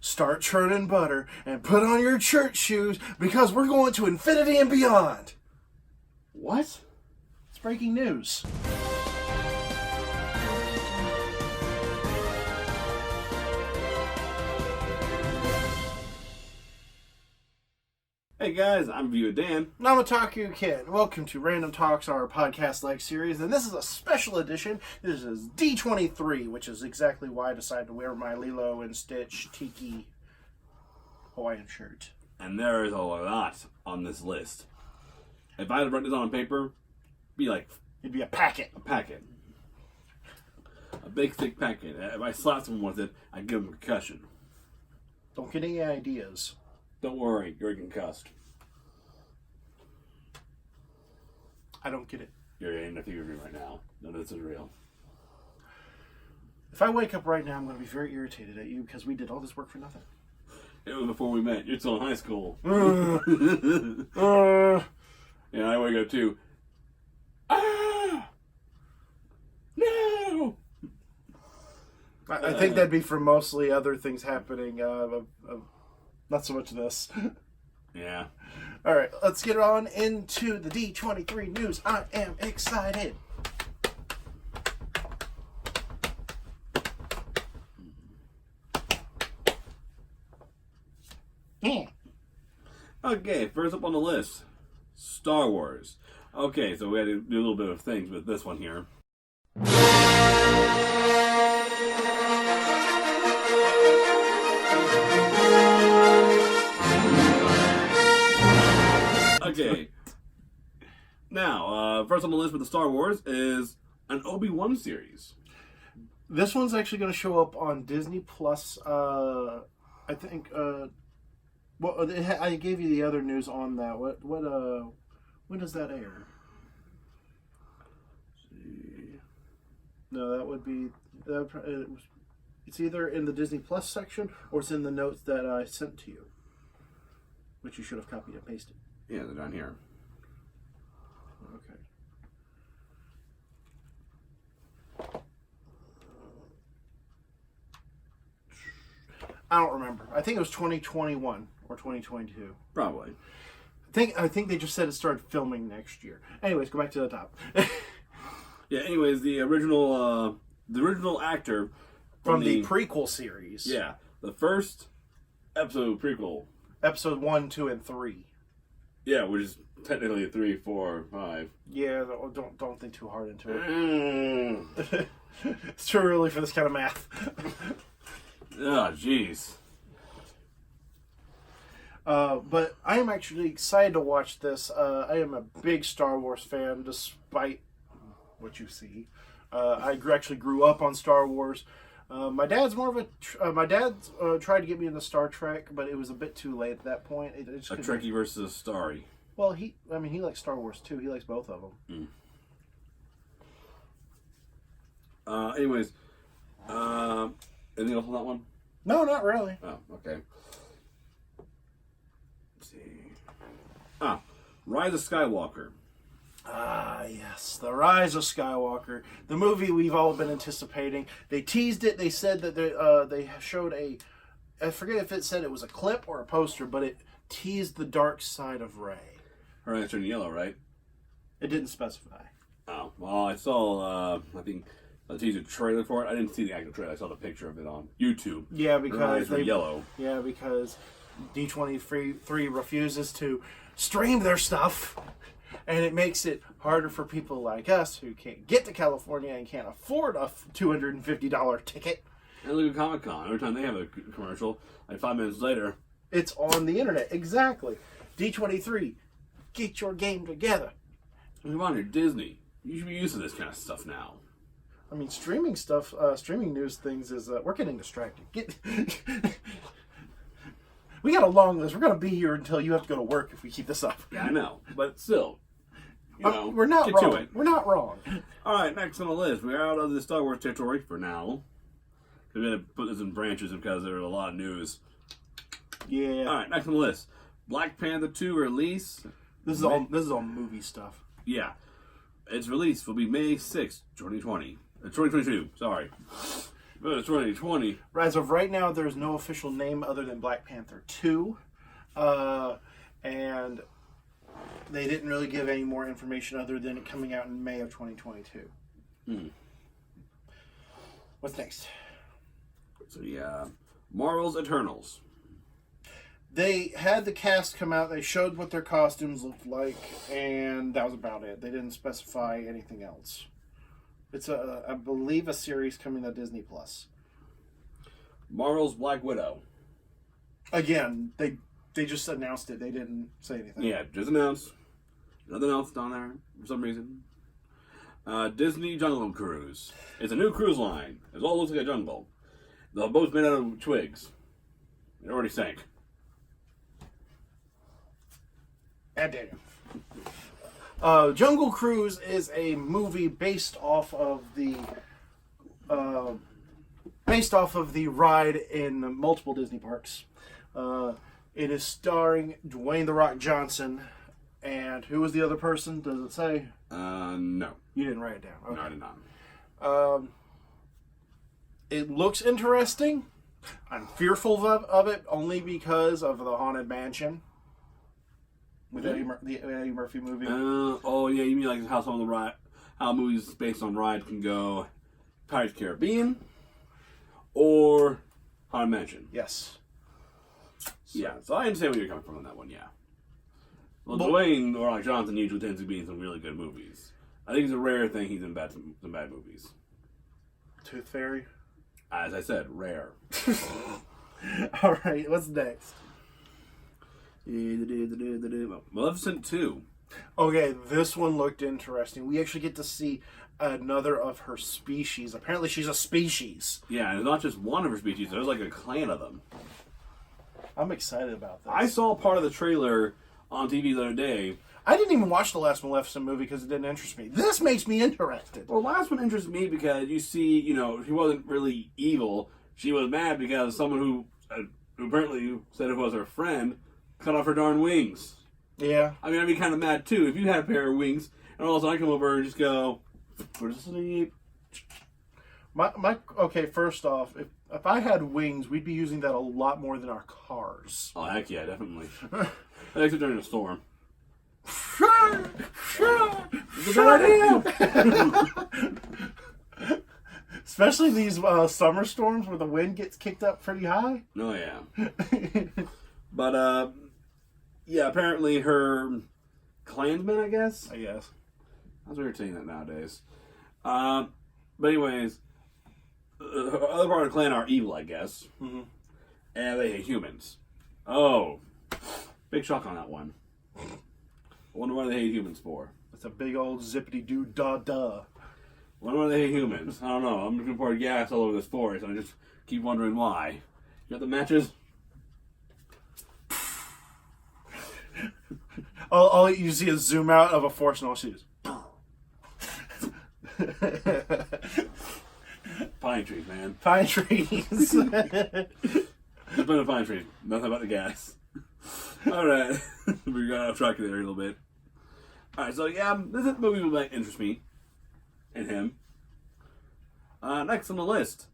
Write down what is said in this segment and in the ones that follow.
start churning butter and put on your church shoes because we're going to infinity and beyond. What? It's breaking news. Hey guys, I'm View Dan. And I'm Otaku Kid. Welcome to Random Talks, our podcast-like series, and this is a special edition. This is D23, which is exactly why I decided to wear my Lilo and Stitch Tiki Hawaiian shirt. And there is a lot on this list. If I had to write this on paper, It'd be a packet. a packet. A big thick packet. If I slapped someone with it, I'd give them a concussion. Don't get any ideas. Don't worry, you're concussed. I don't get it. You're in a fever dream right now. None of this is real. If I wake up right now, I'm going to be very irritated at you because we did all this work for nothing. It was before we met. You're still in high school. And I wake up too. Ah! No! I think that'd be for mostly other things happening. Not so much this. Yeah. All right, let's get on into the D23 news. I am excited. Yeah. Okay, first up on the list, Star Wars. Okay, so we had to do a little bit of things with this one here. Okay. Now, first on the list with the Star Wars is an Obi-Wan series. This one's actually going to show up on Disney Plus. I think. I gave you the other news on that. When does that air? No, that would be. It's either in the Disney Plus section or it's in the notes that I sent to you, which you should have copied and pasted. Yeah, they're down here. Okay. I don't remember. I think it was 2021 or 2022. Probably. I think they just said it started filming next year. Anyways, go back to the top. Yeah. Anyways, the original actor from the prequel series. Yeah, the first episode prequel. Episode 1, 2, and 3. Yeah, which is technically a 3, 4, 5. Yeah, don't think too hard into it. Mm. It's too early for this kind of math. Oh, jeez. But I am actually excited to watch this. I am a big Star Wars fan, despite what you see. I actually grew up on Star Wars. My dad's more of a. My dad tried to get me into Star Trek, but it was a bit too late at that point. It just a Trekkie versus a Starry. Well, he likes Star Wars too. He likes both of them. Anyways, anything else on that one? No, not really. Oh, okay. Let's see. Rise of Skywalker. Ah, yes. The Rise of Skywalker. The movie we've all been anticipating. They teased it. They said that they showed I forget if it said it was a clip or a poster, but it teased the dark side of Rey. Her eyes turn yellow, right? It didn't specify. Oh, well, I saw, I think, a teaser trailer for it. I didn't see the actual trailer. I saw the picture of it on YouTube. Yeah, Her because eyes were yellow. Yeah, because D23 refuses to stream their stuff. And it makes it harder for people like us who can't get to California and can't afford a $250 ticket. And look at Comic-Con. Every time they have a commercial, like 5 minutes later, it's on the internet. Exactly. D23, get your game together. come on here, Disney. You should be used to this kind of stuff now. I mean, streaming stuff, streaming news things is, we're getting distracted. We got a long list. We're going to be here until you have to go to work if we keep this up. Yeah, I know. But still, we're not get wrong. to it. We're not wrong. All right, next on the list. We're out of the Star Wars territory for now. We're going to put this in branches because there's a lot of news. Yeah. All right, next on the list. Black Panther 2 release. This is all movie stuff. Yeah. Its release will be May 6th, 2020. 2022, sorry. But it's 2020. As of right now, there's no official name other than Black Panther 2. And they didn't really give any more information other than it coming out in May of 2022. What's next? So yeah, Marvel's Eternals. They had the cast come out. They showed what their costumes looked like, and that was about it. They didn't specify anything else. It's I believe, a series coming to Disney Plus. Marvel's Black Widow. Again, they just announced it. They didn't say anything. Yeah, just announced. Nothing else on there for some reason. Disney Jungle Cruise. It's a new cruise line. It all looks like a jungle. The boat's made out of twigs. It already sank. God damn. Jungle Cruise is a movie based off of the ride in multiple Disney parks. It is starring Dwayne "The Rock" Johnson, and who was the other person? Does it say? No. You didn't write it down. Okay. No, I did not. It looks interesting. I'm fearful of it only because of the Haunted Mansion with the Eddie Murphy movie. Oh yeah, you mean like how some of the how movies based on rides can go Pirates of the Caribbean or Haunted Mansion? Yes. Yeah, so I understand where you're coming from on that one. Yeah. Well, Dwayne "The Rock" Johnson usually tends to be in some really good movies. I think it's a rare thing he's in some bad movies. Tooth Fairy. As I said, rare. All right, what's next? Maleficent 2. Okay, this one looked interesting. We actually get to see another of her species. Apparently, she's a species. Yeah, and it's not just one of her species. There's like a clan of them. I'm excited about this. I saw part of the trailer on TV the other day. I didn't even watch the last Maleficent movie because it didn't interest me. This makes me interested. Well, the last one interests me because you see, she wasn't really evil. She was mad because someone who apparently said it was her friend cut off her darn wings. Yeah. I mean, I'd be kind of mad too if you had a pair of wings and all of a sudden I come over and just go, go to sleep. Okay, first off, if I had wings, we'd be using that a lot more than our cars. Oh, heck yeah, definitely. Except during a storm. It's a good idea. Especially these summer storms where the wind gets kicked up pretty high. Oh, yeah. But, yeah, apparently her clansmen, I guess? I guess. That's weird saying that nowadays. But anyways, the other part of the clan are evil, I guess. Mm-hmm. And they hate humans. Oh. Big shock on that one. I wonder why they hate humans for. It's a big old zippity-doo-dah-duh. I wonder why they hate humans. I don't know. I'm looking for gas all over this forest, and I just keep wondering why. You got the matches? All you see is zoom out of a forest, and all you see is... Pine trees, man. Pine trees. Just been a pine tree. Nothing about the gas. Alright. We got off track there a little bit. Alright, so yeah, this movie might interest me. And him. Next on the list.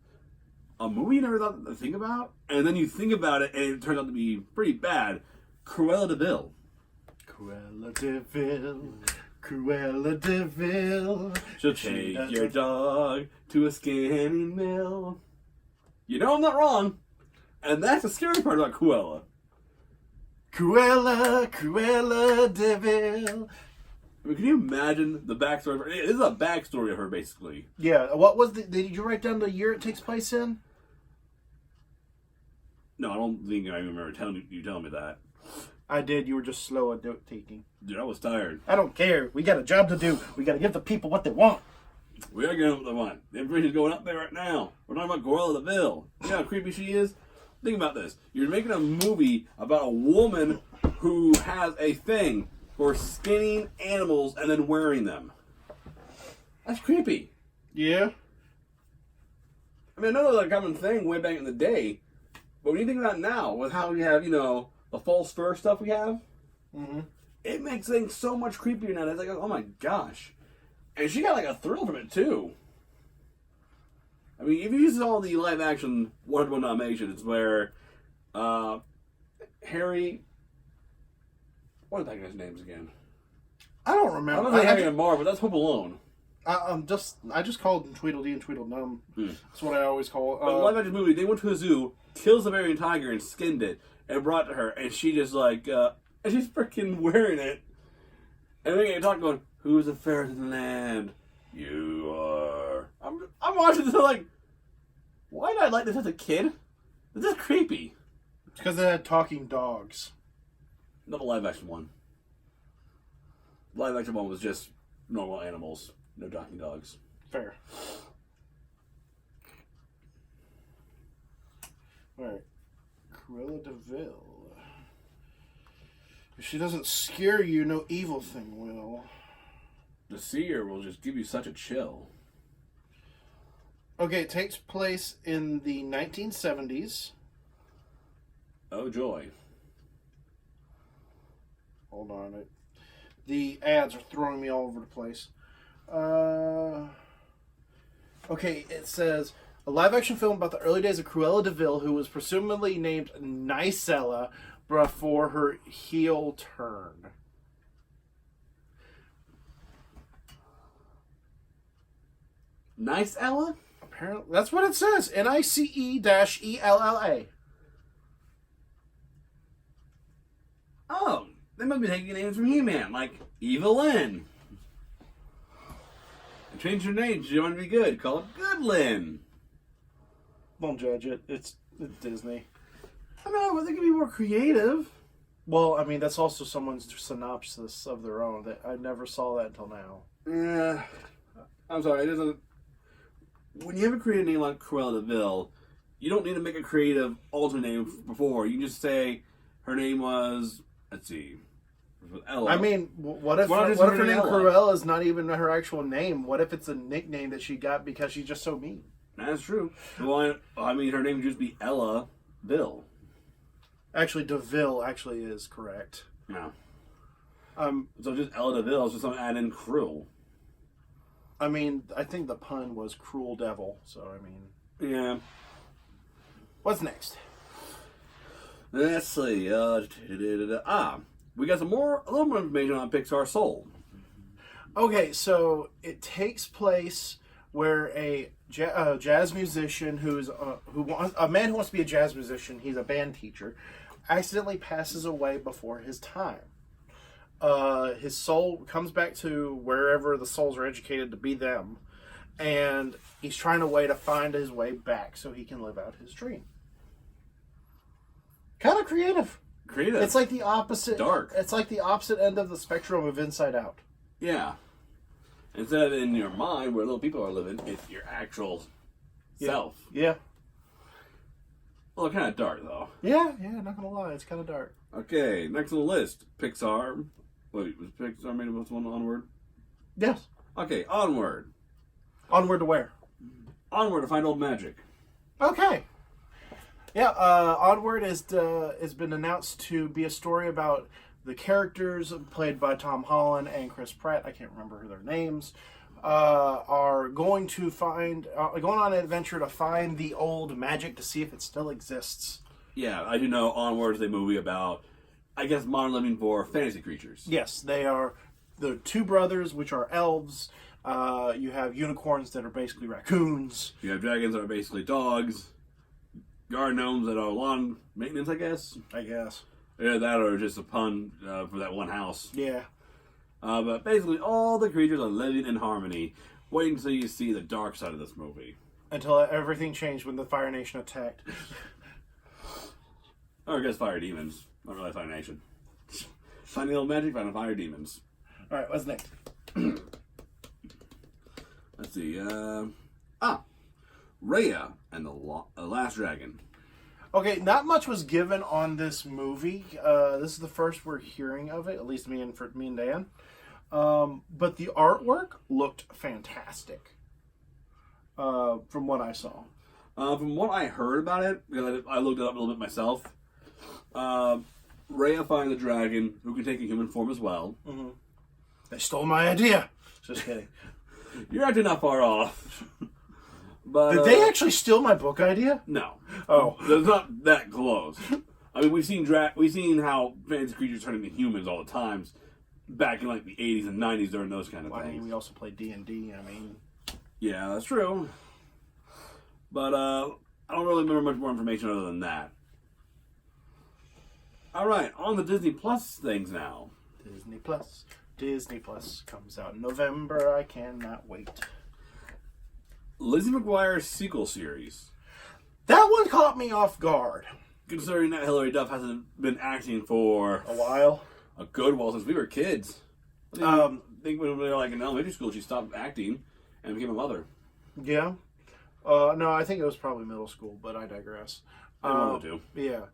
A movie you never thought to think about? And then you think about it and it turns out to be pretty bad. Cruella de Vil. Cruella de Vil. Cruella de Vil. She'll take your dog to a scanning mill. You know I'm not wrong. And that's the scary part about Cruella. Cruella de Vil. I mean, can you imagine the backstory of her? It is a backstory of her, basically. Yeah, what was did you write down the year it takes place in? No, I don't think I remember telling me that. I did. You were just slow at note taking. Dude, I was tired. I don't care. We got a job to do. We got to give the people what they want. We are getting what they want. The information's going up there right now. We're talking about Cruella de Vil. You know how creepy she is? Think about this. You're making a movie about a woman who has a thing for skinning animals and then wearing them. That's creepy. Yeah. I mean, I know that's a common thing way back in the day, but when you think about it now, with how we have, the false fur stuff we have, it makes things so much creepier now. It's like, oh my gosh. And she got like a thrill from it too. I mean, if you saw the live action 101 Dalmatians, where Harry, what are that guy's names again? I don't I remember. don't know Harry and Mar, but that's Home Alone. I just called them Tweedledee and Tweedledum. That's what I always call it. But in the live action movie, they went to a zoo, killed the Siberian tiger, and skinned it, and brought it to her, and she just and she's freaking wearing it. And then they talk going, "Who's the fairest in the land? You are." I'm watching this, I'm like, why did I like this as a kid? This is creepy. It's because they had talking dogs. Not the live action one. The live action one was just normal animals, no talking dogs. Fair. Alright. Cruella de Vil. If she doesn't scare you, no evil thing will. The seer will just give you such a chill. Okay, it takes place in the 1970s. Oh, joy. Hold on. The ads are throwing me all over the place. Okay, it says, a live-action film about the early days of Cruella de Vil, who was presumably named Nicella before her heel turn. Nice Ella? Apparently, that's what it says. Nice-ELLA. Oh, they must be taking names from He-Man, like Evil Lynn. Change your name. Do you want to be good? Call it Good Lynn. Don't judge it. It's Disney. I know, but they can be more creative. Well, I mean, that's also someone's synopsis of their own. I never saw that until now. Yeah. I'm sorry, it doesn't... When you have a creative name like Cruella de Vil, you don't need to make a creative alternate name before. You can just say her name was, let's see, Ella. I mean, what if her name Cruella is not even her actual name? What if it's a nickname that she got because she's just so mean? That's true. Well, I mean, her name would just be Ella Vil. Actually, DeVille actually is correct. No. So just Ella de Vil is just something add in Cruel. I mean, I think the pun was Cruel Devil, so I mean... Yeah. What's next? Let's see. We got a little more information on Pixar Soul. Okay, so it takes place where a jazz musician a man who wants to be a jazz musician, he's a band teacher, accidentally passes away before his time. His soul comes back to wherever the souls are educated to be them, and he's trying a way to find his way back so he can live out his dream. Kind of creative. It's like the opposite. Dark. It's like the opposite end of the spectrum of Inside Out. Yeah. Instead of in your mind where little people are living, it's your actual self. Yeah. Well, kind of dark though. Yeah, not gonna lie, it's kind of dark. Okay, next on the list, Pixar. Wait, was Pixar made up one Onward? Yes. Okay, Onward. Onward to where? Onward to Find Old Magic. Okay. Yeah, Onward has been announced to be a story about the characters played by Tom Holland and Chris Pratt. I can't remember their names. Are going on an adventure to find the old magic to see if it still exists. Yeah, I do know Onward is a movie about, I guess, modern living for fantasy creatures. Yes, they are the two brothers, which are elves. You have unicorns that are basically raccoons. You have dragons that are basically dogs. Garden gnomes that are lawn maintenance, I guess. Yeah, that or just a pun for that one house. Yeah. But basically, all the creatures are living in harmony. Wait until you see the dark side of this movie. Until everything changed when the Fire Nation attacked. Or I guess fire demons. Not really Fire Nation. Finding old magic, finding fire demons. Alright, what's next? Let's see. Raya and the Last Dragon. Okay, not much was given on this movie. This is the first we're hearing of it, at least me and Dan. But the artwork looked fantastic. From what I saw. From what I heard about it, because I looked it up a little bit myself, Raya finding the dragon, who can take a human form as well. Mm-hmm. They stole my idea. Just kidding. You're actually not far off. But Did they actually steal my book idea? No. Oh. It's not that close. I mean, we've seen how fantasy creatures turn into humans all the times back in like the 80s and 90s during those kind of Well, I things. mean, we also played D&D. I mean, Yeah, that's true. But I don't really remember much more information other than that. All right, on the Disney Plus things now. Disney Plus. Disney Plus comes out in November. I cannot wait. Lizzie McGuire's sequel series. That one caught me off guard. Considering that Hilary Duff hasn't been acting for A while. a good while since we were kids. I think when we were like in elementary school, she stopped acting and became a mother. Yeah. No, I think it was probably middle school, but I digress. One of the two. Yeah.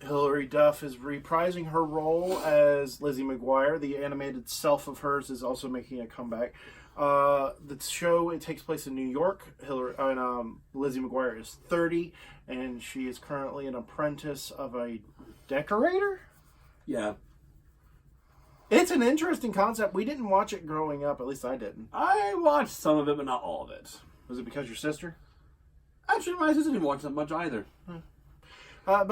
Hilary Duff is reprising her role as Lizzie McGuire. The animated self of hers is also making a comeback. The show, it takes place in New York. Lizzie McGuire is 30, and she is currently an apprentice of a decorator. Yeah. It's an interesting concept. We didn't watch it growing up. At least I didn't. I watched some of it, but not all of it. Was it because your sister? Actually, my sister didn't watch that much either. But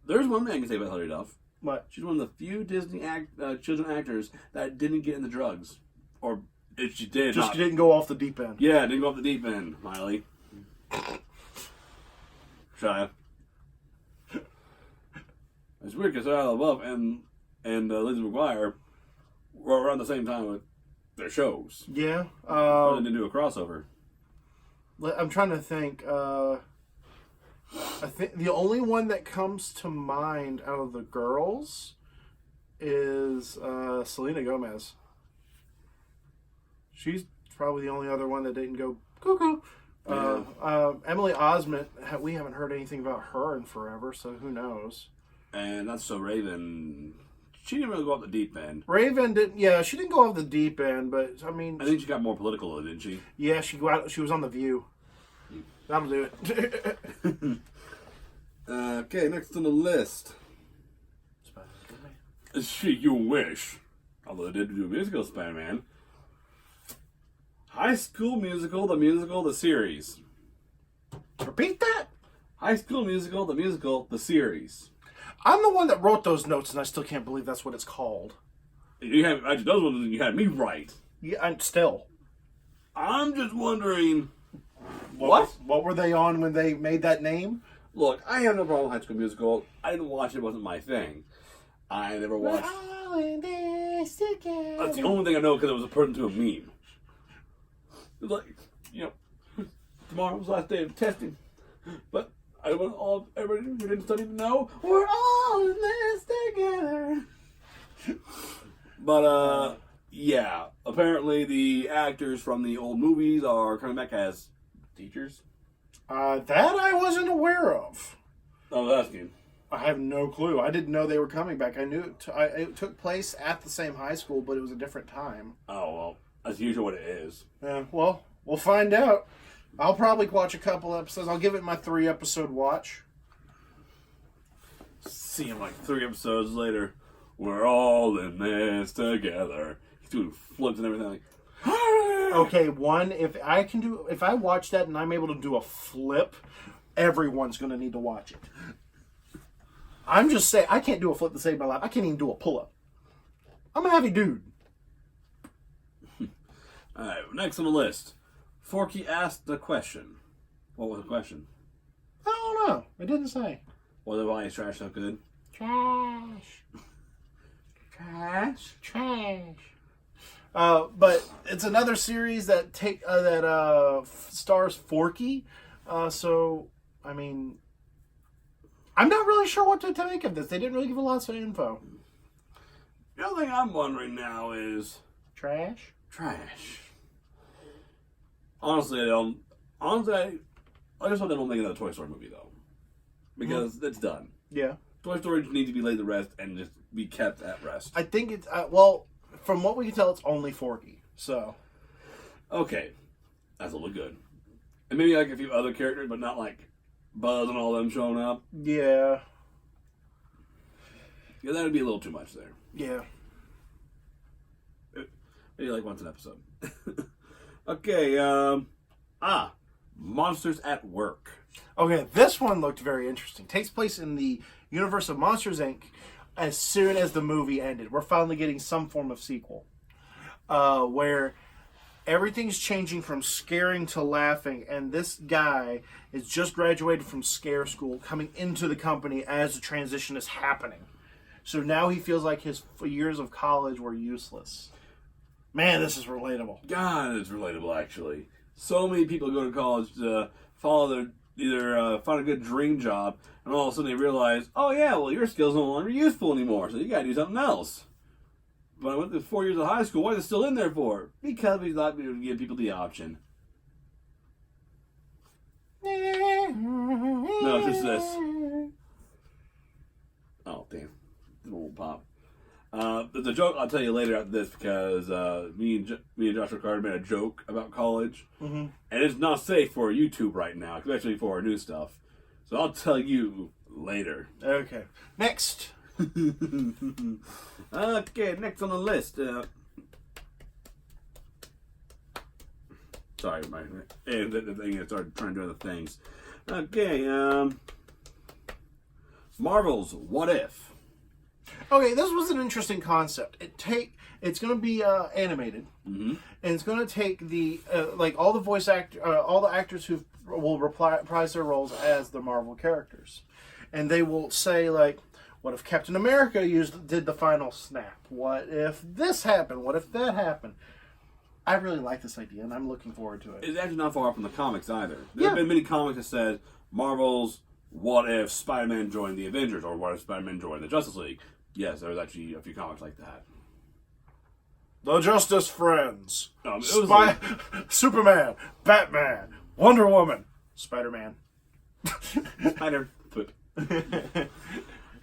There's one thing I can say about Hilary Duff. what? She's one of the few Disney children actors that didn't get into drugs. Or if she did, Just not. didn't go off the deep end. Yeah, didn't go off the deep end, Miley. Shia. It's weird because Shia LaBeouf and Lizzie McGuire were around the same time with their shows. Yeah. They didn't do a crossover. I'm trying to think. I think the only one that comes to mind out of the girls is Selena Gomez. She's probably the only other one that didn't go cuckoo. Emily Osment, we haven't heard anything about her in forever, so who knows? And that's so Raven. She didn't really go off the deep end. Raven didn't. Yeah, she didn't go off the deep end, but I mean, I think she got more political, didn't she? yeah, she was on The View. That'll do it. Okay, next on the list. You wish. Although they did do a musical Spider-Man. High School Musical, the series. Repeat that. High School Musical, the series. I'm the one that wrote those notes, and I still can't believe that's what it's called. You have actually those ones. You had me right. Yeah, and still. I'm just wondering. What were they on when they made that name? Look, I have no problem with High School Musical. I didn't watch it; wasn't my thing. I never watched. We're all in this together. That's the only thing I know because it was a person to a meme. It was like, tomorrow was the last day of testing, but I want everybody who didn't study to know we're all in this together. But yeah, apparently the actors from the old movies are coming back as teachers. That I wasn't aware of. I was asking. I have no clue. I didn't know they were coming back. I knew it took place at the same high school, but it was a different time. Oh, well, that's usually what it is. Yeah, well, we'll find out. I'll probably watch a couple episodes. I'll give it my 3-episode watch. See him like 3 episodes later. We're all in this together. He's doing flips and everything. Like, okay, if I watch that and I'm able to do a flip, everyone's going to need to watch it. I'm just saying, I can't do a flip to save my life. I can't even do a pull-up. I'm a heavy dude. Alright, next on the list. Forky asked the question. What was the question? I don't know. It didn't say. Why is trash so good? Trash. Trash? Trash. But it's another series that stars Forky. So, I mean, I'm not really sure what to make of this. They didn't really give a lot of info. The other thing I'm wondering now is... Trash? Trash. Honestly, I just hope they don't make another Toy Story movie, though. Because it's done. Yeah. Toy Story needs to be laid to rest and just be kept at rest. I think it's, well, from what we can tell, it's only Forky. So. Okay. That's a little good. And maybe like a few other characters, but not like Buzz and all them showing up. Yeah. Yeah, that would be a little too much there. Yeah. Maybe like once an episode. Okay, Monsters at Work. Okay, this one looked very interesting. Takes place in the universe of Monsters, Inc. As soon as the movie ended. We're finally getting some form of sequel. Where everything's changing from scaring to laughing, and this guy is just graduated from scare school, coming into the company as the transition is happening. So now he feels like his years of college were useless. Man, this is relatable. God, it's relatable, actually. So many people go to college to follow their, either find a good dream job, and all of a sudden they realize, oh yeah, well your skills no longer useful anymore, so you gotta do something else. But I went through 4 years of high school, what is it still in there for? Because we thought we would give people the option. No, it's just this. Oh, damn. It won't pop. There's a joke I'll tell you later after this because me and Joshua Carter made a joke about college. Mm-hmm. And it's not safe for YouTube right now, especially for our new stuff. So I'll tell you later. Okay. Next. Okay, next on the list. Sorry, the thing I started trying to do other things. Okay, Marvel's What If? Okay, this was an interesting concept. It's going to be animated, and it's going to take the all the actors who will reprise their roles as the Marvel characters, and they will say like, what if Captain America did the final snap? What if this happened? What if that happened? I really like this idea, and I'm looking forward to it. It's actually not far from the comics either. There have been many comics that said Marvel's What If Spider-Man joined the Avengers, or What If Spider-Man joined the Justice League. Yes, there was actually a few comics like that. The Justice Friends. It was Superman, Batman, Wonder Woman, Spider-Man. Spider-Foot.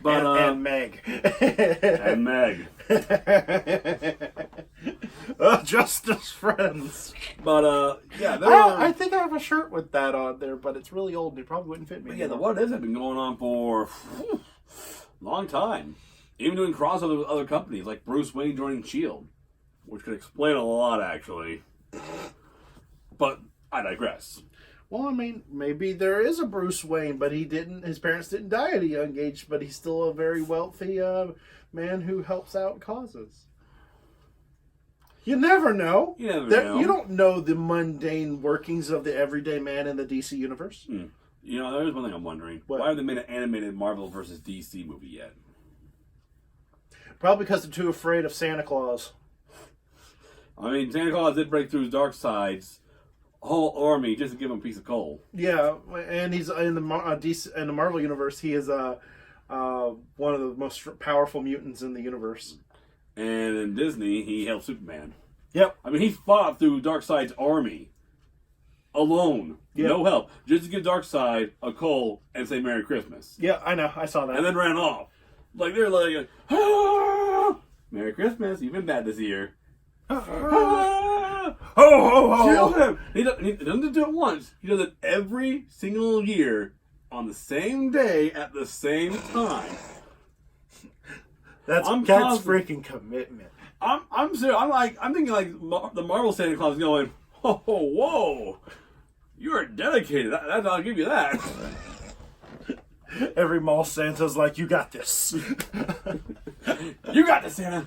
But, and Meg. And Meg. Justice Friends. But, yeah. I think I have a shirt with that on there, but it's really old and it probably wouldn't fit me. But yeah, the What Ifs have been going on for a long time. Even doing crossovers with other companies, like Bruce Wayne joining S.H.I.E.L.D., which could explain a lot, actually. But I digress. Well, I mean, maybe there is a Bruce Wayne, but his parents didn't die at a young age, but he's still a very wealthy man who helps out causes. You never know. You never know. You don't know the mundane workings of the everyday man in the DC universe. You know, there's one thing I'm wondering. What? Why haven't they made an animated Marvel versus DC movie yet? Probably because they're too afraid of Santa Claus. I mean, Santa Claus did break through Darkseid's whole army just to give him a piece of coal. Yeah, and he's in the DC, in the Marvel universe. He is one of the most powerful mutants in the universe. And in Disney, he helped Superman. Yep. I mean, he fought through Darkseid's army alone, no help, just to give Darkseid a coal and say Merry Christmas. Yeah, I know. I saw that. And then ran off. Like, they're like, ah! Merry Christmas, you've been bad this year. Ho, ho, ho! Kill him! He doesn't do it once. He does it every single year on the same day at the same time. That's freaking commitment. I'm serious. I'm thinking like the Marvel Santa Claus going, oh, whoa, you are dedicated. I'll give you that. Every mall Santa's like, you got this. You got this, Santa.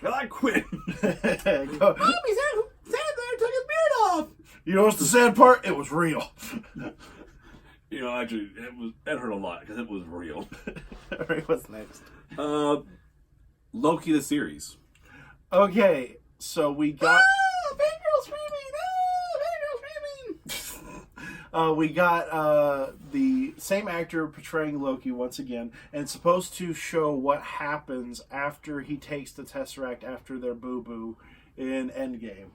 Well, I quit. Go. Mommy, Santa there took his beard off. You know what's the sad part? It was real. You know, actually, it hurt a lot because it was real. Alright, what's next? Loki the series. Okay, so we got... Fangirl screaming! Fangirl screaming! We got the same actor portraying Loki once again, and it's supposed to show what happens after he takes the Tesseract after their boo-boo in Endgame.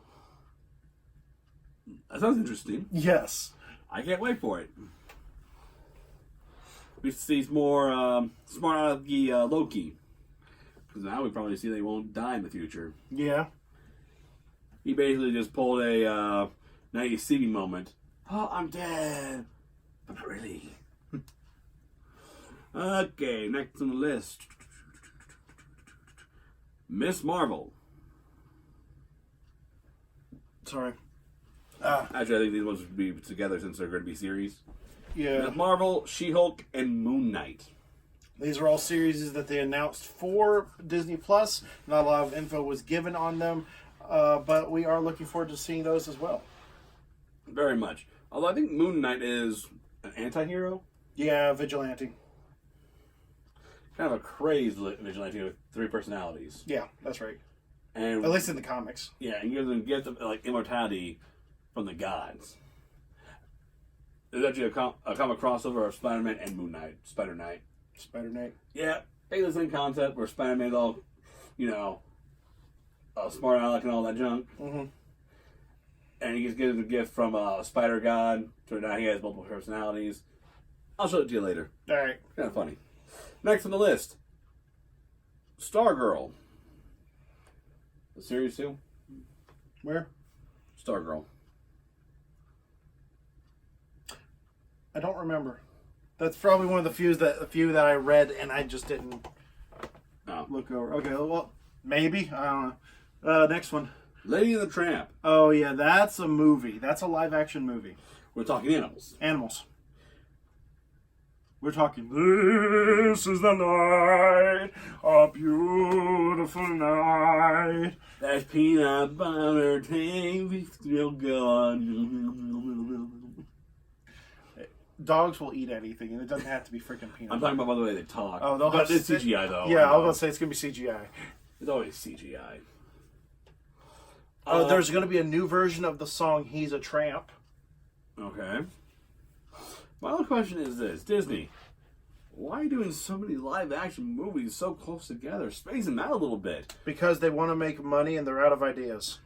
That sounds interesting. Yes. I can't wait for it. We see more smart alecky Loki. Because now we probably see they won't die in the future. Yeah. He basically just pulled a now you see me moment. Oh, I'm dead. But not really. Okay, next on the list. Miss Marvel. Sorry. Actually, I think these ones would be together since they're going to be series. Yeah. There's Marvel, She-Hulk, and Moon Knight. These are all series that they announced for Disney Plus. Not a lot of info was given on them, but we are looking forward to seeing those as well. Very much. Although I think Moon Knight is an anti-hero. Yeah, vigilante. Kind of a crazed vigilante with 3 personalities. Yeah, that's right. And At least in the comics. yeah, and gives them like immortality from the gods. There's actually a comic crossover of Spider-Man and Moon Knight, Spider-Knight. Spider-Knight. Yeah, basically the same concept where Spider-Man's all, smart aleck and all that junk. Mm-hmm. And he gets given a gift from a spider god. So now he has multiple personalities. I'll show it to you later. All right. Kind of funny. Next on the list, Stargirl. The series 2? Where? Stargirl. I don't remember. That's probably one of the few that I read and I just didn't look over. Okay, well, maybe. I don't know. Next one. Lady and the Tramp. Oh, yeah, that's a movie. That's a live-action movie. We're talking animals. Animals. We're talking, this is the night, a beautiful night. That's peanut butter, taste still gone. Dogs will eat anything, and it doesn't have to be freaking peanut I'm talking about by the way they talk. Oh, they'll but have it's CGI though. Yeah, I was going to say it's going to be CGI. It's always CGI. There's going to be a new version of the song He's a Tramp. Okay. My only question is this. Disney, why are you doing so many live-action movies so close together? Space them out a little bit. Because they want to make money and they're out of ideas.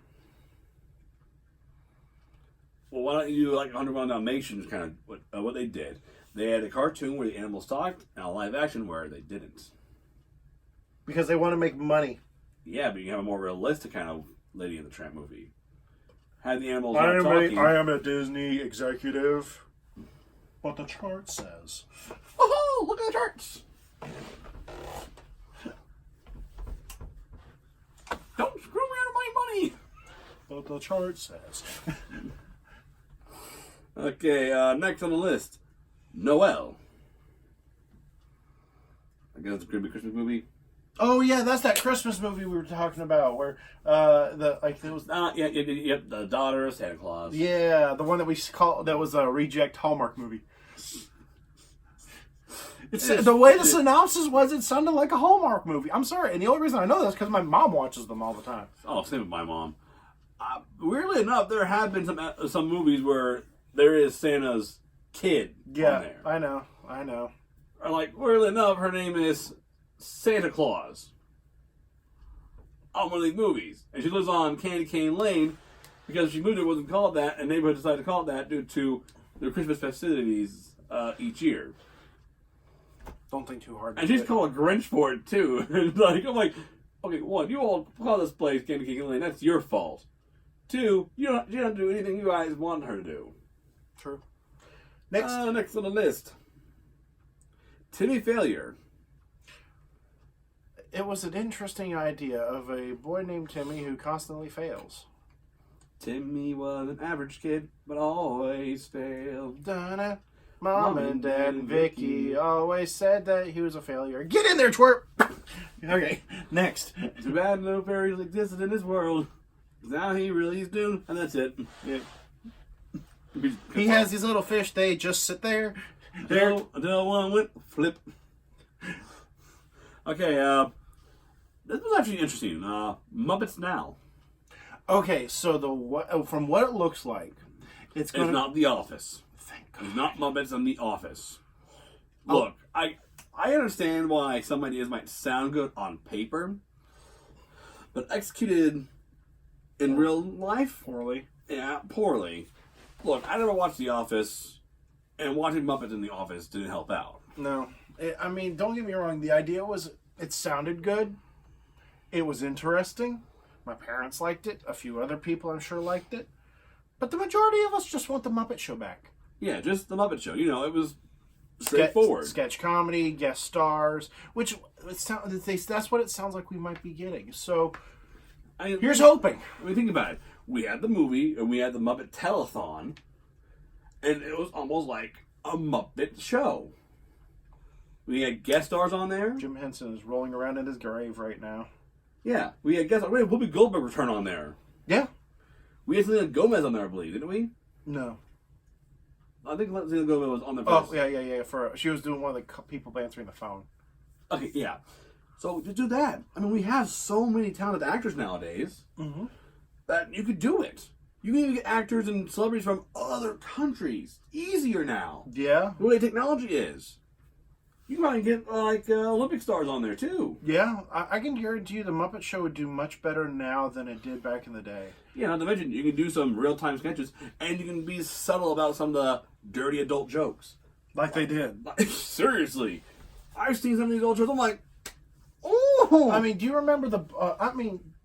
Well, why don't you do like 101 Dalmatians, kind of what they did? They had a cartoon where the animals talked and a live-action where they didn't. Because they want to make money. Yeah, but you have a more realistic kind of Lady and the Tramp movie. Had the animals not talking. I am a Disney executive. What the chart says. Oh, look at the charts! Don't screw me out of my money! What the chart says. Okay, next on the list, Noel. I guess it's going to be a Christmas movie. Oh yeah, that's that Christmas movie we were talking about, where there was. Yep, the daughter of Santa Claus. Yeah, the one that we called that was a reject Hallmark movie. The way the synopsis was, it sounded like a Hallmark movie. I'm sorry, and the only reason I know that is because my mom watches them all the time. Oh, same with my mom. Weirdly enough, there have been some movies where there is Santa's kid on there. I know. Or like, weirdly enough, her name is Santa Claus on one of these movies. And she lives on Candy Cane Lane because she moved it wasn't called that, and the neighborhood decided to call it that due to their Christmas festivities each year. Don't think too hard. And she's called a Grinch for it too. I'm like, okay, one, you all call this place Candy Cane Lane, that's your fault. Two, you don't do anything you guys want her to do. True. Next on the list, Timmy Failure. It was an interesting idea of a boy named Timmy who constantly fails. Timmy was an average kid, but always failed. Donna, Mom and Dad and Vicky always said that he was a failure. Get in there, twerp! Okay, next. Too bad no fairies existed in this world. Now he really is doomed, and that's it. Yeah. He has these little fish, they just sit there. Until one went flip. Okay, this was actually interesting. Muppets Now. Okay, so from what it looks like, it's not The Office. Thank God. It's not Muppets on The Office. Look, I understand why some ideas might sound good on paper, but executed in real life, poorly. Yeah, poorly. Look, I never watched The Office, and watching Muppets in The Office didn't help out. No. I mean, don't get me wrong. The idea it sounded good. It was interesting. My parents liked it. A few other people, I'm sure, liked it. But the majority of us just want the Muppet Show back. Yeah, just the Muppet Show. It was straightforward. Sketch comedy, guest stars, which that's what it sounds like we might be getting. So, here's hoping. I mean, think about it. we had the movie and we had the Muppet Telethon, and it was almost like a Muppet show. We had guest stars on there. Jim Henson is rolling around in his grave right now. Yeah, we had guest stars. We had Whoopi Goldberg return on there. Yeah. We had Selena Gomez on there, I believe, didn't we? No. I think Selena Gomez was on there Oh, first. yeah. She was doing one of the people answering the phone. Okay, yeah. So to do that, I mean, we have so many talented actors nowadays that you could do it. You can even get actors and celebrities from other countries easier now. Yeah. The way technology is. You can probably get Olympic stars on there too. Yeah, I can guarantee you the Muppet Show would do much better now than it did back in the day. Yeah, not to mention you can do some real-time sketches and you can be subtle about some of the dirty adult jokes. Like they did. Seriously. I've seen some of these old jokes, I'm like, oh! I mean, do you remember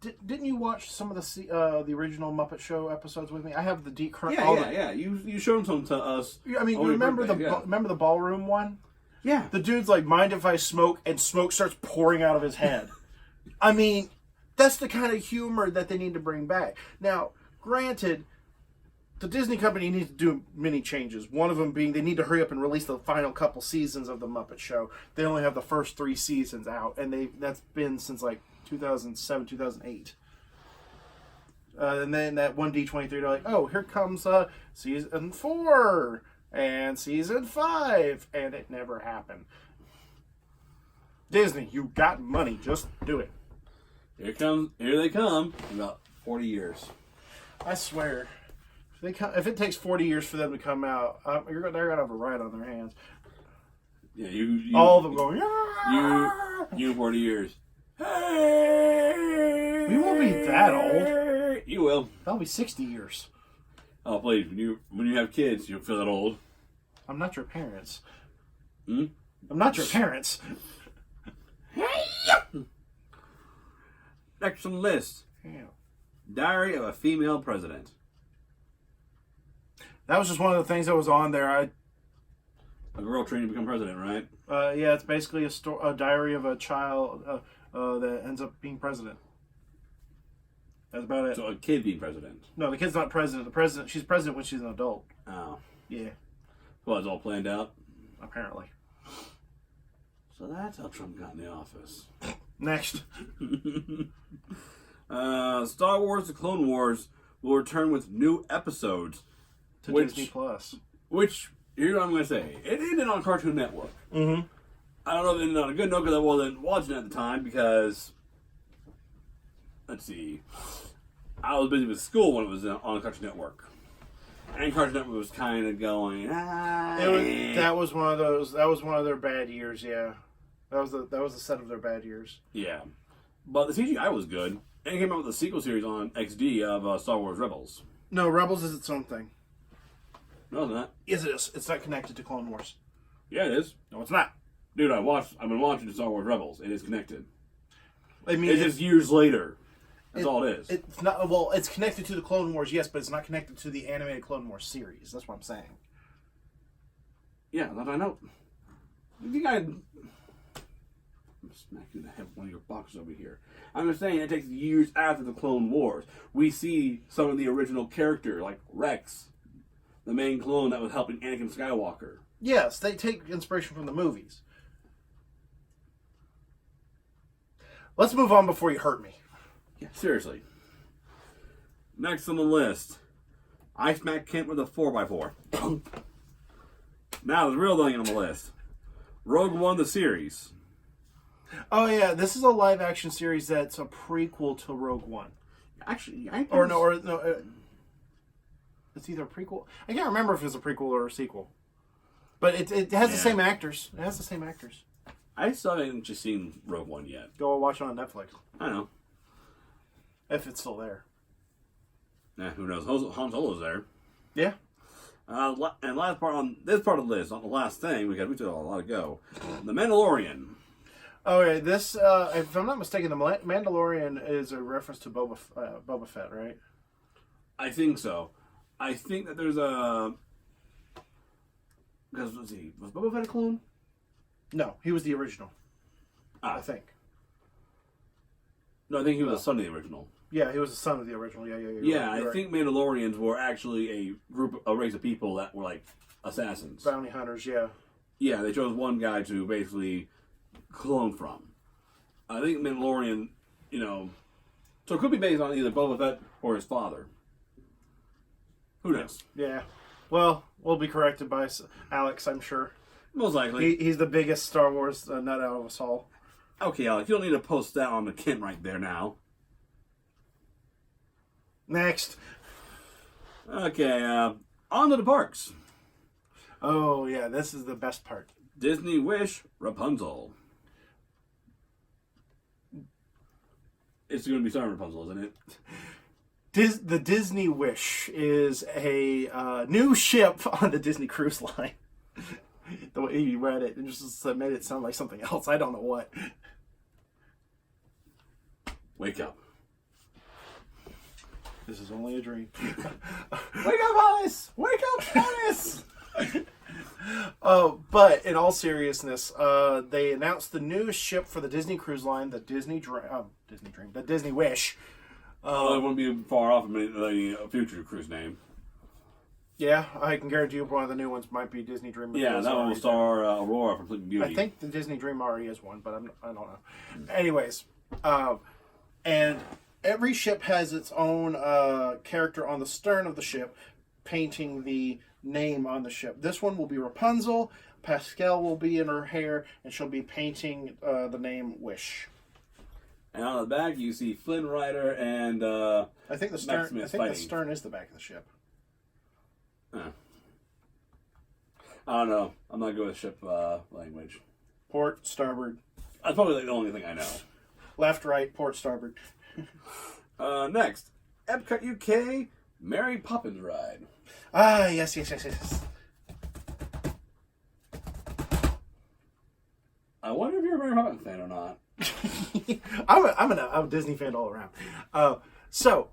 didn't you watch some of the original Muppet Show episodes with me? I have the Yeah. You showed some to us. I mean, you remember remember the ballroom one? Yeah. The dude's like, mind if I smoke? And smoke starts pouring out of his head. I mean, that's the kind of humor that they need to bring back. Now, granted, the Disney company needs to do many changes. One of them being they need to hurry up and release the final couple seasons of the Muppet Show. They only have the first 3 seasons out, and that's been since like 2007, 2008. And then that one D23, they're like, oh, here comes season 4 and season 5, and it never happened. Disney, you got money, just do it. Here they come in about 40 years. I swear. If it takes 40 years for them to come out, they're going to have a riot on their hands. Yeah, you all of them going, you in 40 years. Hey! We won't be that old. You will. That'll be 60 years. Oh, please, when you have kids, you'll feel that old. I'm not your parents. Hmm? I'm not your parents. Next on the list. Yeah. Diary of a Female President. That was just one of the things that was on there. A girl trained to become president, right? Yeah, it's basically a diary of a child that ends up being president. That's about it. So a kid being president. No, the kid's not president. She's president when she's an adult. Oh. Yeah. Well, it's all planned out. Apparently. So that's how Trump got in the office. Next. Star Wars: The Clone Wars will return with new episodes To Disney Plus. Which, here's what I'm going to say. It ended on Cartoon Network. Mm-hmm. I don't know if it ended on a good note because I wasn't watching it at the time because, let's see, I was busy with school when it was on Cartoon Network. And Cartoon Network was kind of going, That was one of their bad years, yeah. That was the set of their bad years. Yeah. But the CGI was good. And it came out with a sequel series on XD of Star Wars Rebels. No, Rebels is its own thing. No, it's not. Yes, it is. It's not connected to Clone Wars. Yeah, it is. No, it's not. Dude, I've been watching Star Wars Rebels. It is connected. I mean, it's just years later. That's all it is. It's not. Well, it's connected to the Clone Wars, yes, but it's not connected to the animated Clone Wars series. That's what I'm saying. Yeah, that I know. You think I'm smacking the head with one of your boxes over here. I'm just saying it takes years after the Clone Wars. We see some of the original character, like Rex, the main clone that was helping Anakin Skywalker. Yes, they take inspiration from the movies. Let's move on before you hurt me. Yeah, seriously. Next on the list, I smack Kent with a 4x4. Now the real thing on the list, Rogue One the series. Oh yeah, this is a live action series that's a prequel to Rogue One. Actually, it's either a prequel. I can't remember if it's a prequel or a sequel. But it has the same actors. It has the same actors. I still haven't just seen Rogue One yet. Go watch it on Netflix. I know. If it's still there. Who knows? Han Solo's there. Yeah. And last part on this part of the list, on the last thing, we still have a lot to go. The Mandalorian. Okay, this, if I'm not mistaken, the Mandalorian is a reference to Boba Fett, right? I think so. I think that there's a... Because, let's see, was Boba Fett a clone? No, he was the original. I think. No, I think he was a son of the original. Yeah, he was the son of the original. Yeah. Yeah, You're I think Mandalorians were actually a race of people that were like assassins. Bounty hunters, yeah. Yeah, they chose one guy to basically clone from. I think Mandalorian, so it could be based on either Boba Fett or his father. Who knows? Yeah. Well, we'll be corrected by Alex, I'm sure. Most likely. He's the biggest Star Wars nut out of us all. Okay, Alex, you don't need to post that on the Kim right there now. Next. Okay, on to the parks. Oh, yeah, this is the best part. Disney Wish Rapunzel. It's going to be starring Rapunzel, isn't it? The Disney Wish is a new ship on the Disney Cruise Line. The way you read it, just made it sound like something else. I don't know what. Wake up. This is only a dream. Wake up, Alice! Wake up, Alice! But in all seriousness, they announced the newest ship for the Disney Cruise Line, the Disney Wish. It wouldn't be far off from a future cruise name. Yeah, I can guarantee you one of the new ones might be Disney Dream. Yeah, that one will star Aurora from Sleeping Beauty. I think the Disney Dream already is one, but I don't know. Anyways, and every ship has its own character on the stern of the ship, painting the name on the ship. This one will be Rapunzel. Pascal will be in her hair, and she'll be painting the name Wish. And on the back, you see Flynn Rider and I think the stern. I think the stern is the back of the ship. Huh. I don't know. I'm not good with ship language. Port, starboard. That's probably like the only thing I know. Left, right, port, starboard. Next, Epcot UK Mary Poppins ride. Ah, yes. I wonder if you're a Mary Poppins fan or not. I'm a Disney fan all around. So,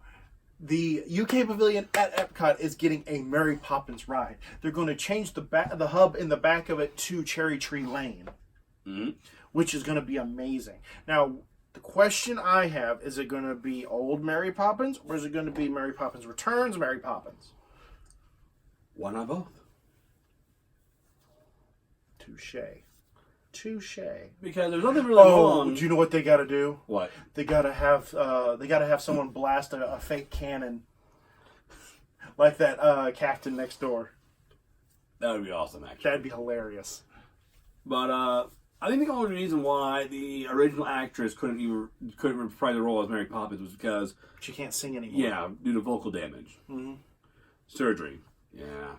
the UK Pavilion at Epcot is getting a Mary Poppins ride. They're going to change the hub in the back of it to Cherry Tree Lane, which is going to be amazing. Now, the question I have, is it going to be old Mary Poppins, or is it going to be Mary Poppins Returns Mary Poppins? Why not both? Touche. Because there's nothing really wrong. Do you know what they got to do? What? They got to have someone blast a fake cannon, like that captain next door. That would be awesome, actually. That'd be hilarious. But I think the only reason why the original actress couldn't reprise the role as Mary Poppins was because she can't sing anymore. Yeah, due to vocal damage. Mm-hmm. Surgery. Yeah.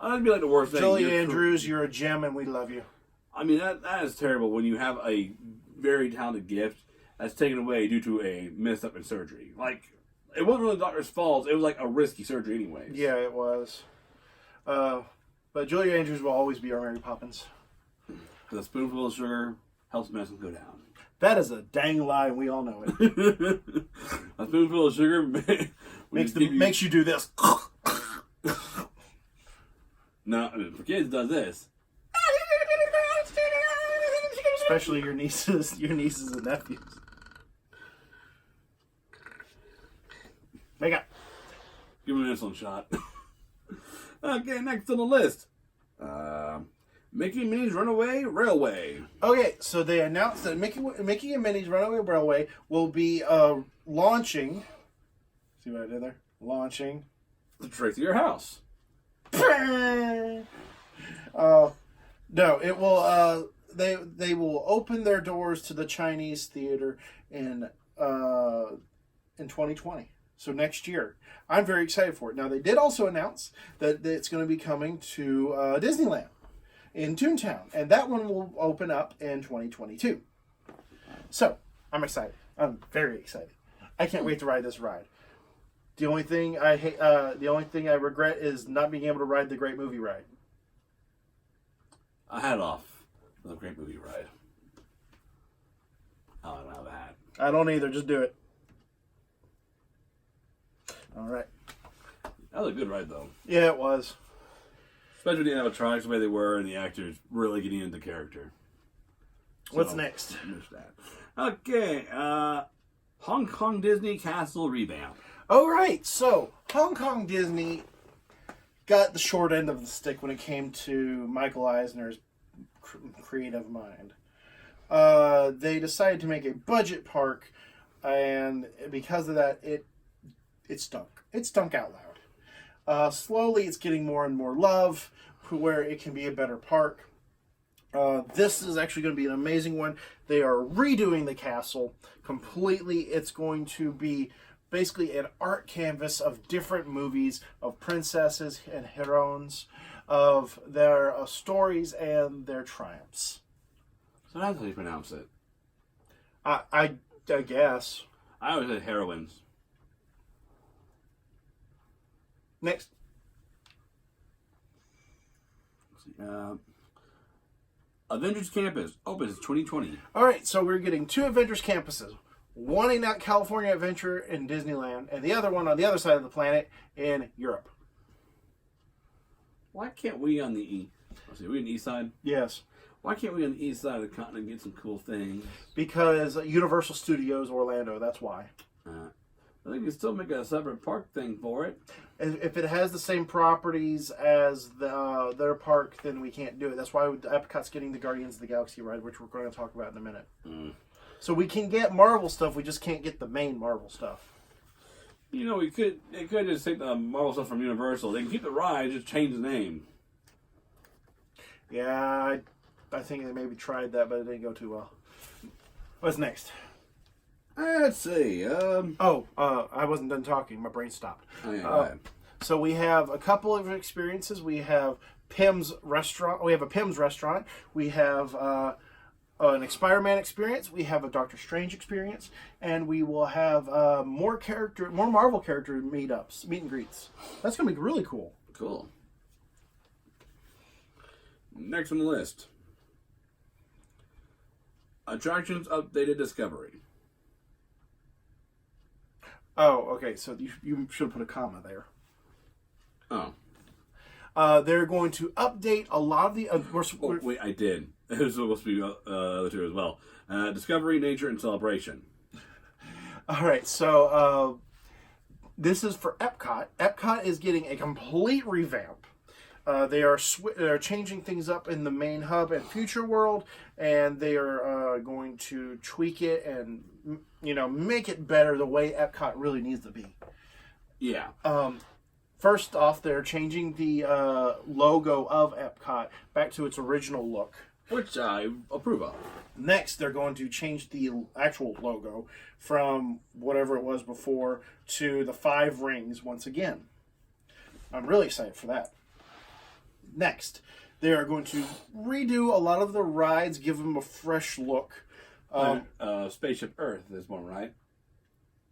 That'd be like the worst thing. Julie Andrews, you're a gem, and we love you. I mean, that is terrible when you have a very talented gift that's taken away due to a mess up in surgery. Like, it wasn't really the doctor's fault. It was like a risky surgery anyways. Yeah, it was. But Julie Andrews will always be our Mary Poppins. The spoonful of sugar helps medicine go down. That is a dang lie, and we all know it. A spoonful of sugar makes you do this. No, for kids, it does this. Especially your nieces and nephews. Make up. Give me an insulin shot. Okay, next on the list. Mickey and Minnie's Runaway Railway. Okay, so they announced that Mickey and Minnie's Runaway Railway will be launching. See what I did there? Launching. Straight to your house. No, it will. They will open their doors to the Chinese theater in 2020. So next year. I'm very excited for it. Now, they did also announce that it's going to be coming to Disneyland in Toontown. And that one will open up in 2022. So, I'm excited. I'm very excited. I can't wait to ride this ride. The only thing I regret is not being able to ride the Great Movie Ride. A hat off for the Great Movie Ride. I don't have a hat. I don't either. Just do it. All right. That was a good ride, though. Yeah, it was. Especially the animatronics, the way they were, and the actors really getting into character. What's next? I missed that. Okay. Hong Kong Disney Castle revamp. All right, so Hong Kong Disney got the short end of the stick when it came to Michael Eisner's creative mind. They decided to make a budget park, and because of that, it stunk. It stunk out loud. Slowly, it's getting more and more love, where it can be a better park. This is actually going to be an amazing one. They are redoing the castle completely. It's going to be basically an art canvas of different movies of princesses and heroines, of their stories and their triumphs. So that's how you pronounce it. I guess. I always said heroines. Next. Avengers Campus opens 2020. All right, so we're getting 2 Avengers campuses. One in California Adventure in Disneyland, and the other one on the other side of the planet in Europe. Why can't we on the let's see, we on the east side? Yes. Why can't we on the east side of the continent get some cool things? Because Universal Studios Orlando, that's why. I think you can still make a separate park thing for it. If it has the same properties as their park, then we can't do it. That's why Epcot's getting the Guardians of the Galaxy ride, which we're going to talk about in a minute. So we can get Marvel stuff, we just can't get the main Marvel stuff. You know, they could just take the Marvel stuff from Universal. They can keep the ride, just change the name. Yeah, I think they maybe tried that, but it didn't go too well. What's next? Let's see. I wasn't done talking. My brain stopped. Oh, yeah, go ahead. So we have a couple of experiences. We have Pim's restaurant. We have a Pim's restaurant. We have an Spider-Man experience. We have a Doctor Strange experience, and we will have more Marvel character meet and greets. That's gonna be really cool. Cool. Next on the list. Attractions updated Discovery. Oh, okay. So you should have put a comma there. Oh. They're going to update a lot of the. Wait, I did. It was supposed to be the other two as well. Discovery, Nature, and Celebration. All right. So this is for Epcot. Epcot is getting a complete revamp. They're changing things up in the main hub and Future World, and they are going to tweak it and make it better the way Epcot really needs to be. Yeah. First off, they're changing the logo of Epcot back to its original look, which I approve of. Next, they're going to change the actual logo from whatever it was before to the 5 rings once again. I'm really excited for that. Next, they are going to redo a lot of the rides, give them a fresh look. Spaceship Earth is one, right?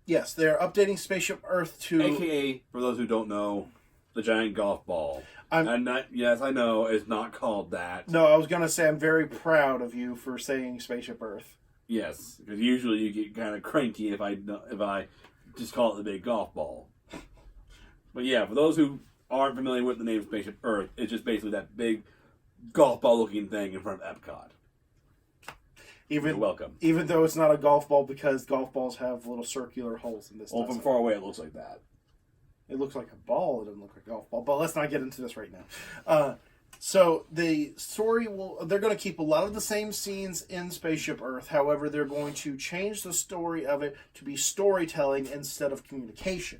Yes, they're updating Spaceship Earth to... AKA, for those who don't know, the giant golf ball. Yes, I know, it's not called that. No, I was going to say I'm very proud of you for saying Spaceship Earth. Yes, because usually you get kind of cranky if I just call it the big golf ball. But yeah, for those who aren't familiar with the name Spaceship Earth, it's just basically that big golf ball looking thing in front of Epcot. You're welcome. Even though it's not a golf ball, because golf balls have little circular holes in this. Well, from far away it looks like that. It looks like a ball. It doesn't look like a golf ball. But let's not get into this right now. So the story they're going to keep a lot of the same scenes in Spaceship Earth. However, they're going to change the story of it to be storytelling instead of communication.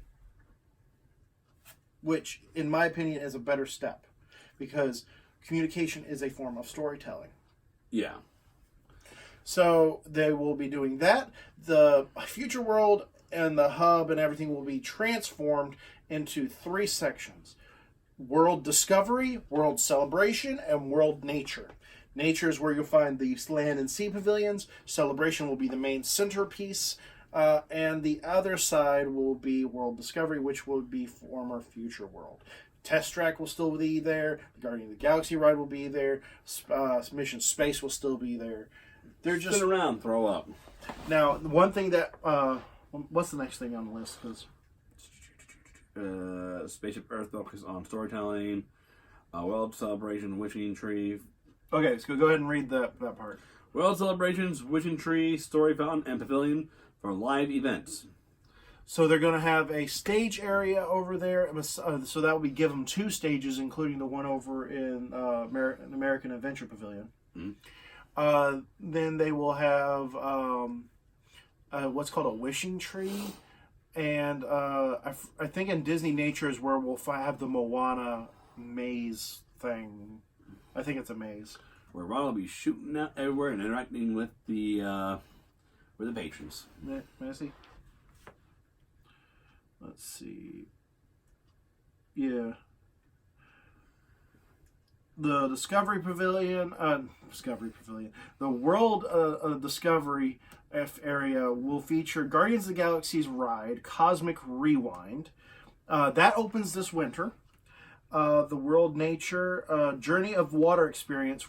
Which, in my opinion, is a better step. Because communication is a form of storytelling. Yeah. So they will be doing that. The Future World and the hub and everything will be transformed into 3 sections. World Discovery, World Celebration, and World Nature. Nature is where you'll find the land and sea pavilions. Celebration will be the main centerpiece. And the other side will be World Discovery, which will be former Future World. Test Track will still be there. The Guardian of the Galaxy ride will be there. Mission Space will still be there. They're just sit around, throw up. Now, the one thing that what's the next thing on the list? Because Spaceship Earth focus on storytelling. World Celebration, Wishing Tree. Okay, so go ahead and read that part. World Celebrations, Wishing Tree, Story Fountain, and Pavilion for live events. So they're going to have a stage area over there. So that would give them 2 stages, including the one over in American Adventure Pavilion. Mm-hmm. Then they will have what's called a wishing tree. And I think in Disney Nature is where we'll have the Moana maze thing. I think it's a maze. Where Ron will be shooting out everywhere and interacting with the patrons. May I see? Let's see. Yeah. The Discovery Pavilion, the World Discovery area will feature Guardians of the Galaxy's ride, Cosmic Rewind. That opens this winter. The World Nature Journey of Water experience,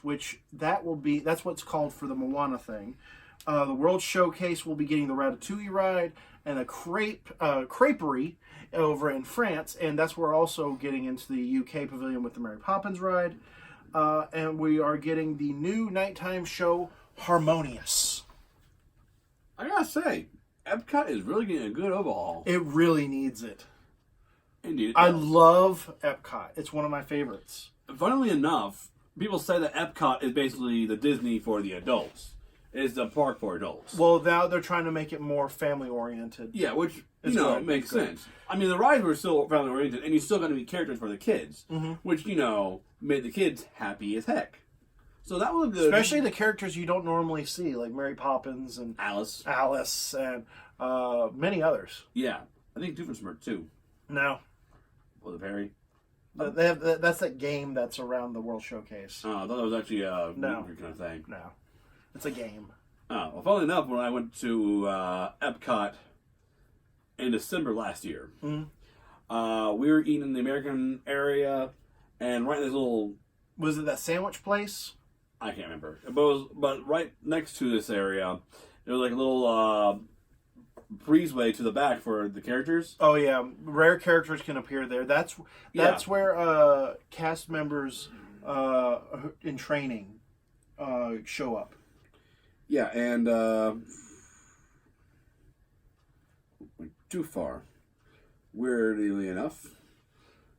that's what's called for the Moana thing. The World Showcase will be getting the Ratatouille ride and a creperie over in France, and that's where we're also getting into the UK Pavilion with the Mary Poppins ride. And we are getting the new nighttime show, Harmonious. I gotta say, Epcot is really getting a good overhaul. It really needs it. Indeed. I love Epcot. It's one of my favorites. Funnily enough, people say that Epcot is basically the Disney for the adults. It's the park for adults. Well, now they're trying to make it more family-oriented. Yeah, which, makes sense. I mean, the rides were still family-oriented, and you're still going to be characters for the kids, which, made the kids happy as heck. So that was good. Especially the characters you don't normally see, like Mary Poppins and Alice, and many others. Yeah. I think Doofenshmirtz, too. No. Was it Perry? They have that's that game that's around the World Showcase. Oh, I thought it was actually a movie kind of thing. No. It's a game. Oh, well, funnily enough, when I went to Epcot in December last year, we were eating in the American area, and right in this little... Was it that sandwich place? I can't remember. But right next to this area, there was like a little breezeway to the back for the characters. Oh, yeah. Rare characters can appear there. That's where cast members in training show up. Yeah, and went too far. Weirdly enough.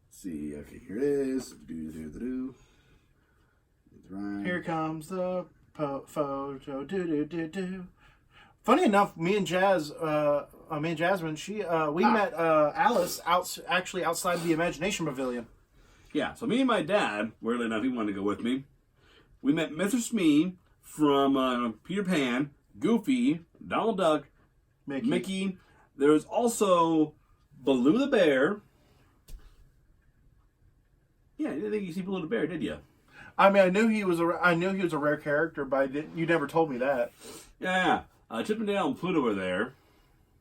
Let's see, okay, here it is. Right. Here comes the photo. Funny enough, me and Jasmine, we met Alice actually outside the Imagination Pavilion. Yeah, so me and my dad, weirdly enough, he wanted to go with me. We met Mr. Smee from Peter Pan, Goofy, Donald Duck, Mickey. There was also Baloo the Bear. Yeah, you didn't think you see Baloo the Bear, did you? I mean, I knew he was a rare character, but you never told me that. Yeah. Chip and Dale and Pluto were there.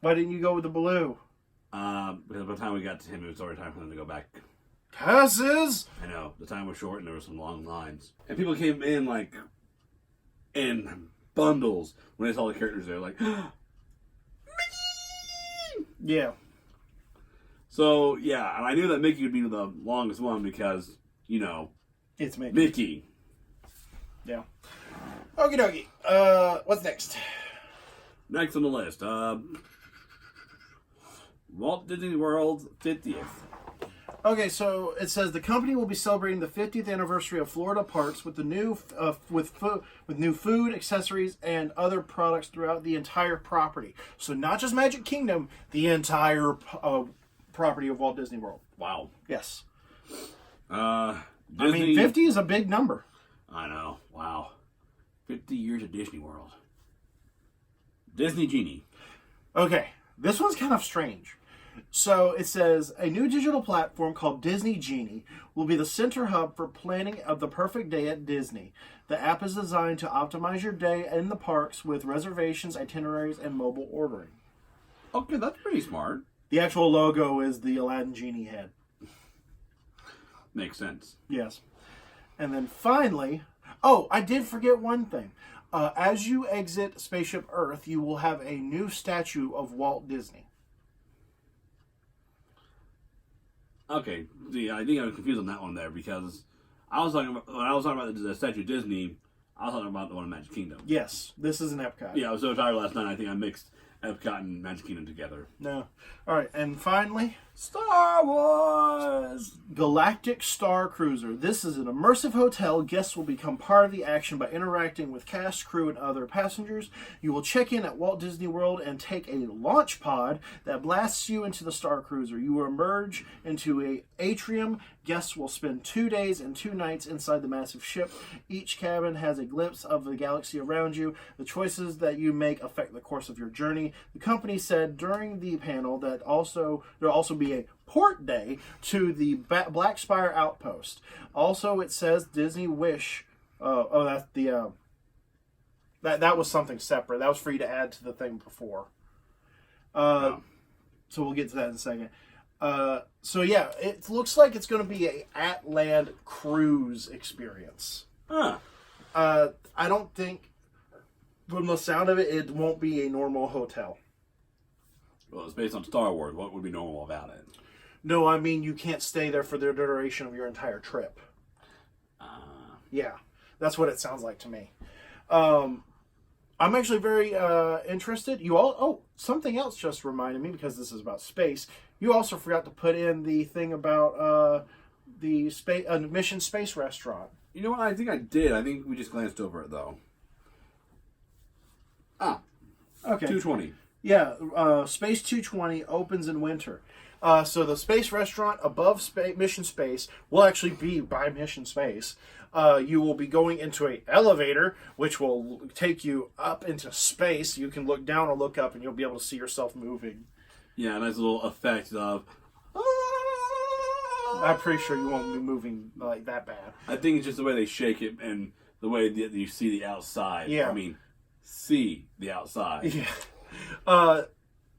Why didn't you go with the Baloo? Because by the time we got to him, it was already time for them to go back. Curses! I know. The time was short and there were some long lines. And people came in, in bundles when they saw the characters there, like, Mickey! Yeah. So, yeah, and I knew that Mickey would be the longest one because, it's Mickey. Mickey. Yeah. Okie dokie. What's next? Next on the list, Walt Disney World 50th. Okay, so it says the company will be celebrating the 50th anniversary of Florida parks with the new new food, accessories, and other products throughout the entire property. So not just Magic Kingdom, the entire property of Walt Disney World. Wow. Yes. Disney, 50 is a big number. I know. Wow. 50 years of Disney World. Disney Genie. Okay, this one's kind of strange. So it says, a new digital platform called Disney Genie will be the center hub for planning of the perfect day at Disney. The app is designed to optimize your day in the parks with reservations, itineraries, and mobile ordering. Okay, that's pretty smart. The actual logo is the Aladdin Genie head. Makes sense. Yes. And then finally, I did forget one thing. As you exit Spaceship Earth, you will have a new statue of Walt Disney. Okay, see, I think I was confused on that one there because when I was talking about the statue of Disney, I was talking about the one in Magic Kingdom. Yes, this is an Epcot. Yeah, I was so tired last night. I think I mixed Epcot and Magic Kingdom together. No. All right, and finally, Star Wars! Galactic Star Cruiser. This is an immersive hotel. Guests will become part of the action by interacting with cast, crew, and other passengers. You will check in at Walt Disney World and take a launch pod that blasts you into the Star Cruiser. You will emerge into a atrium. Guests will spend 2 days and 2 nights inside the massive ship. Each cabin has a glimpse of the galaxy around you. The choices that you make affect the course of your journey. The company said during the panel that there'll also be a port day to the Black Spire Outpost. Also, it says Disney Wish. That's the that was something separate. That was free to add to the thing before. So we'll get to that in a second. So yeah, it looks like it's going to be a at-land cruise experience. Huh. I don't think, from the sound of it, it won't be a normal hotel. Well, it's based on Star Wars. What would be normal about it? No, I mean you can't stay there for the duration of your entire trip. Yeah, that's what it sounds like to me. I'm actually very interested. Something else just reminded me, because this is about space. You also forgot to put in the thing about the Mission Space Restaurant. You know what? I think I did. I think we just glanced over it, though. Okay. 220. Yeah, Space 220 opens in winter. So the space restaurant above Mission Space will actually be by Mission Space. You will be going into an elevator, which will take you up into space. You can look down or look up, and you'll be able to see yourself moving. Yeah, nice little effect of... I'm pretty sure you won't be moving like that bad. I think it's just the way they shake it and the way that you see the outside. Yeah. I mean, see the outside. Yeah.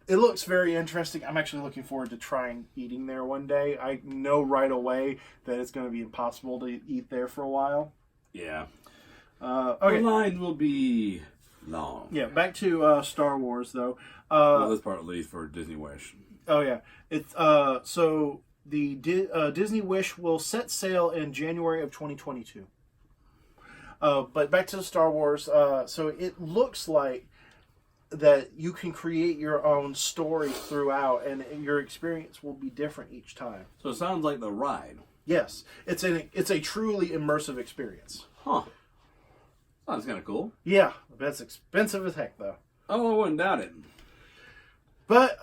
It looks very interesting. I'm actually looking forward to trying eating there one day. I know right away that it's going to be impossible to eat there for a while. Yeah. Okay. The line will be long. Yeah, back to Star Wars, though. Well, this part at least for Disney Wish. Oh, yeah. It's so the Disney Wish will set sail in January of 2022. But back to the Star Wars. So it looks like that you can create your own story throughout, and your experience will be different each time. So it sounds like the ride. Yes, it's a truly immersive experience. Huh. Sounds kind of cool. Yeah, that's expensive as heck, though. Oh, I wouldn't doubt it. But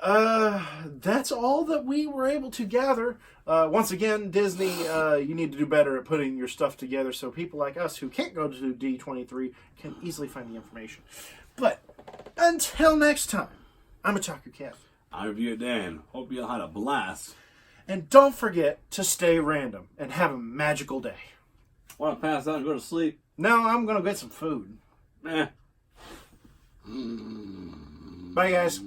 that's all that we were able to gather. Once again, Disney, you need to do better at putting your stuff together so people like us who can't go to D23 can easily find the information. But until next time, I'm Otaku Cat. I'm Review It Dan. Hope you all had a blast. And don't forget to stay random and have a magical day. Want to pass out and go to sleep? Now I'm going to get some food. Eh. Bye, guys.